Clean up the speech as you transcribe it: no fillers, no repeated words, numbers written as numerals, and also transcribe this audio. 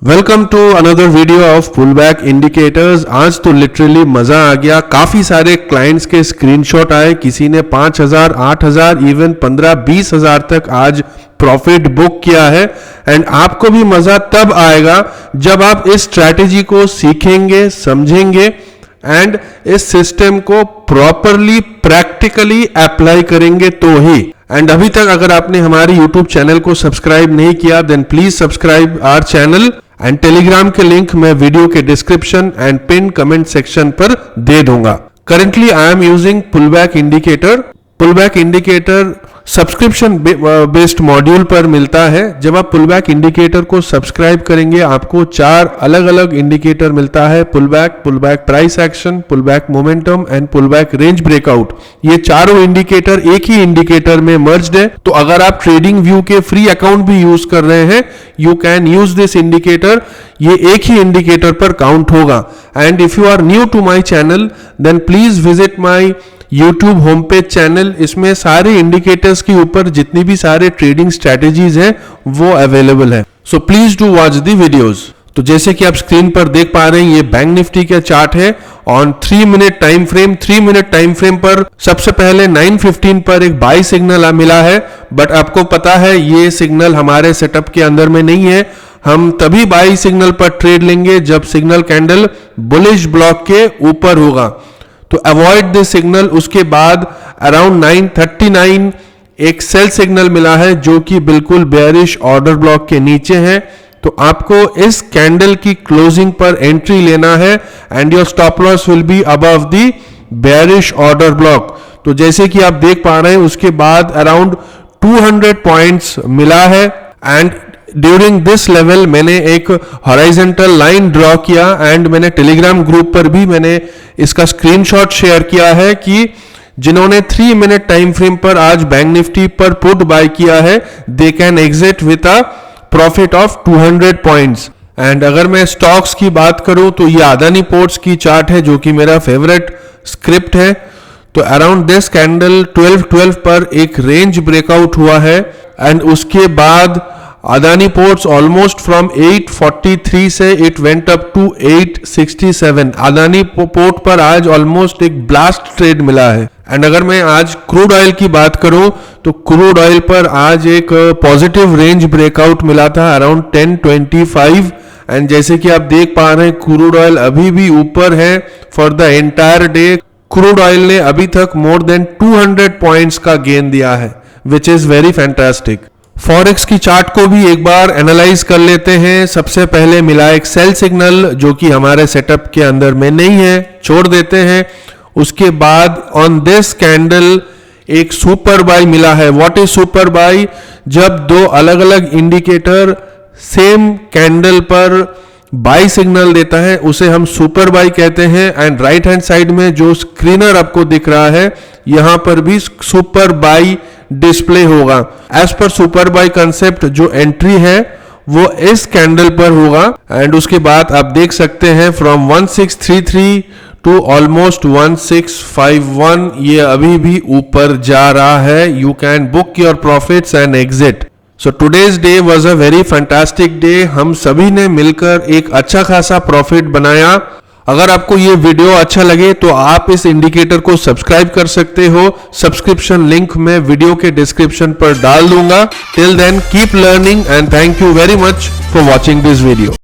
Welcome to another video of pull back indicators. आज तो literally मजा आ गया। काफी सारे क्लाइंट्स के स्क्रीनशॉट आए, किसी ने 5,000, 8,000, इवन 15-20,000 तक आज प्रॉफिट बुक किया है। एंड आपको भी मजा तब आएगा जब आप इस स्ट्रैटेजी को सीखेंगे, समझेंगे एंड इस सिस्टम को प्रॉपरली प्रैक्टिकली अप्लाई करेंगे तो ही। एंड अभी तक अगर आपने हमारे YouTube चैनल को सब्सक्राइब नहीं किया then please subscribe our channel and Telegram के लिंक मैं वीडियो के description and pin comment section पर दे दूंगा। Currently I am using pullback indicator. Pullback indicator subscription based module पर मिलता है। जब आप पुलबैक इंडिकेटर को सब्सक्राइब करेंगे आपको 4 अलग अलग इंडिकेटर मिलता है, pullback, pullback price action, pullback momentum and pullback range breakout. ये चारों इंडिकेटर एक ही इंडिकेटर में मर्ज्ड है। तो अगर आप ट्रेडिंग व्यू के फ्री अकाउंट भी यूज कर रहे हैं, you can use this indicator. ये एक ही इंडिकेटर पर काउंट होगा। And if you are new to my channel then please visit my YouTube home page channel. इसमें सारे इंडिकेटर्स के ऊपर जितनी भी सारे ट्रेडिंग स्ट्रैटेजीज हैं वो अवेलेबल है। So please do watch the videos. तो जैसे कि आप स्क्रीन पर देख पा रहे हैं ये बैंक निफ्टी का चार्ट है on 3 minute time frame. 3 minute time frame पर सबसे पहले 9:15 पर एक बाई सिग्नल मिला है, बट आपको पता है ये सिग्नल हमारे सेटअप के अंदर में नहीं है। हम तभी बाई सिग्नल पर ट्रेड लेंगे जब सिग्नल कैंडल बुलिश ब्लॉक के ऊपर होगा। तो अवॉइड दिस सिग्नल। उसके बाद अराउंड 9:39 एक सेल सिग्नल मिला है जो कि बिल्कुल बेयरिश ऑर्डर ब्लॉक के नीचे है। तो आपको इस कैंडल की क्लोजिंग पर एंट्री लेना है and your stop loss will be above the bearish order block. तो जैसे कि आप देख पा रहे हैं उसके बाद अराउंड 200 पॉइंट्स मिला है एंड ड्यूरिंग दिस लेवल मैंने एक हॉरिजॉन्टल लाइन ड्रॉ किया एंड मैंने टेलीग्राम ग्रुप पर भी मैंने इसका स्क्रीनशॉट शेयर किया है कि जिन्होंने 3 मिनट टाइम फ्रेम पर आज बैंक निफ्टी पर पुट बाय किया है they can exit with a profit of 200 points. And अगर मैं स्टॉक्स की बात करूं तो ये अदानी पोर्ट्स की चार्ट है जो कि मेरा फेवरेट स्क्रिप्ट है। तो अराउंड दिस कैंडल 12:12 पर एक रेंज ब्रेकआउट हुआ है एंड उसके बाद अदानी पोर्ट्स ऑलमोस्ट फ्रॉम 843 से it went up to 867। Adani port पर आज ऑलमोस्ट एक ब्लास्ट ट्रेड मिला है। एंड अगर मैं आज क्रूड ऑयल की बात करूं तो क्रूड ऑयल पर आज एक पॉजिटिव रेंज ब्रेकआउट मिला था अराउंड 1025। एंड जैसे कि आप देख पा रहे हैं क्रूड ऑयल अभी भी ऊपर है for the entire day. Crude oil ने अभी तक मोर देन 200 पॉइंट्स का गेन दिया है which is very fantastic. Forex की चार्ट को भी एक बार एनालाइज कर लेते हैं। सबसे पहले मिला एक सेल सिग्नल जो कि हमारे सेटअप के अंदर में नहीं है, छोड़ देते हैं। उसके बाद ऑन दिस कैंडल एक सुपर बाय मिला है। What is super buy? जब 2 अलग अलग इंडिकेटर सेम कैंडल पर बाय सिग्नल देता है उसे हम सुपर बाय कहते हैं। एंड राइट हैंड साइड में जो स्क्रीनर आपको दिख रहा है यहां पर भी सुपर बाय डिस्प्ले होगा। As per super buy concept जो एंट्री है वो इस कैंडल पर होगा। एंड उसके बाद आप देख सकते हैं फ्रॉम 1633 टू ऑलमोस्ट 1651 ये अभी भी ऊपर जा रहा है। You can book your profits and exit. So today's day was a very fantastic day. हम सभी ने मिलकर एक अच्छा खासा प्रॉफिट बनाया। अगर आपको ये वीडियो अच्छा लगे तो आप इस इंडिकेटर को सब्सक्राइब कर सकते हो। सब्सक्रिप्शन लिंक मैं वीडियो के डिस्क्रिप्शन पर डाल दूंगा। Till then keep learning and thank you very much for watching this video.